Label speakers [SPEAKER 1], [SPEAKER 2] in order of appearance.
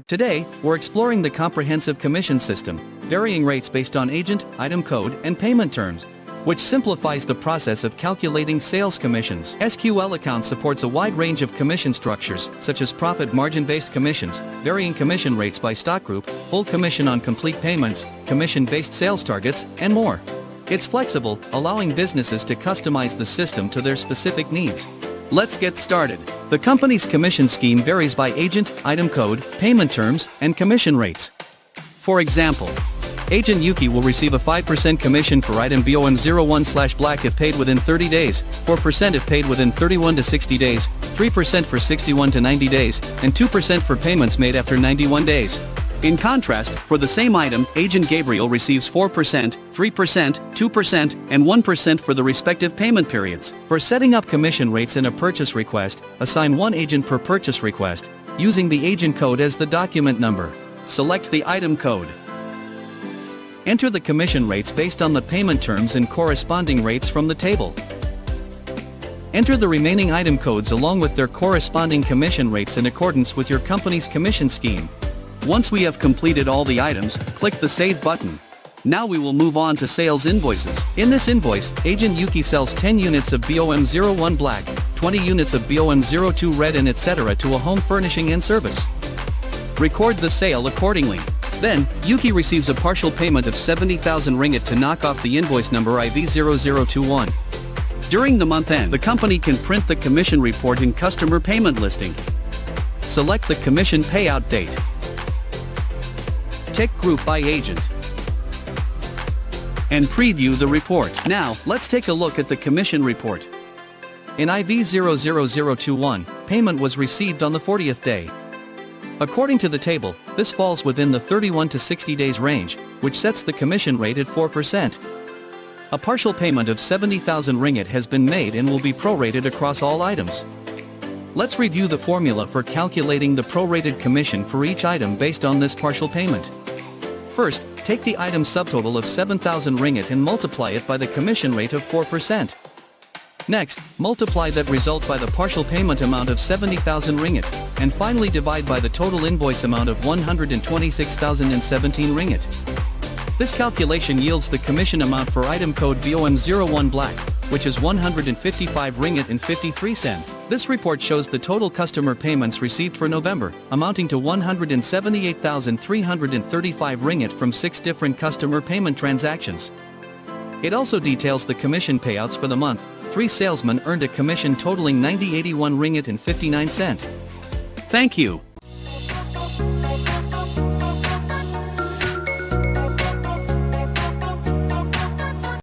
[SPEAKER 1] Today, we're exploring the comprehensive commission system, varying rates based on agent, item code, and payment terms, which simplifies the process of calculating sales commissions. SQL Account supports a wide range of commission structures, such as profit margin-based commissions, varying commission rates by stock group, full commission on complete payments, commission-based sales targets, and more. It's flexible, allowing businesses to customize the system to their specific needs. Let's get started. The company's commission scheme varies by agent, item code, payment terms, and commission rates. For example, Agent Yuki will receive a 5% commission for item BOM01/Black if paid within 30 days, 4% if paid within 31 to 60 days, 3% for 61 to 90 days, and 2% for payments made after 91 days. In contrast, for the same item, Agent Gabriel receives 4%, 3%, 2%, and 1% for the respective payment periods. For setting up commission rates in a purchase request, assign one agent per purchase request, using the agent code as the document number. Select the item code. Enter the commission rates based on the payment terms and corresponding rates from the table. Enter the remaining item codes along with their corresponding commission rates in accordance with your company's commission scheme. Once we have completed all the items, click the Save button. Now we will move on to sales invoices. In this invoice, Agent Yuki sells 10 units of BOM01 Black, 20 units of BOM02 Red and etc. to a home furnishing and service. Record the sale accordingly. Then, Yuki receives a partial payment of 70,000 ringgit to knock off the invoice number IV0021. During the month end, the company can print the commission report in customer payment listing. Select the commission payout date. Tick Group by Agent. And preview the report. Now, let's take a look at the commission report. In IV00021, payment was received on the 40th day. According to the table, this falls within the 31 to 60 days range, which sets the commission rate at 4%. A partial payment of 70,000 ringgit has been made and will be prorated across all items. Let's review the formula for calculating the prorated commission for each item based on this partial payment. First, take the item subtotal of 7,000 ringgit and multiply it by the commission rate of 4%. Next, multiply that result by the partial payment amount of 70,000 ringgit, and finally divide by the total invoice amount of 126,017 ringgit. This calculation yields the commission amount for item code BOM01 Black, which is 155 ringgit and 53 cents. This report shows the total customer payments received for November, amounting to 178,335 ringgit from 6 different customer payment transactions. It also details the commission payouts for the month. 3 salesmen earned a commission totaling 9081 ringgit and 59 cents. Thank you.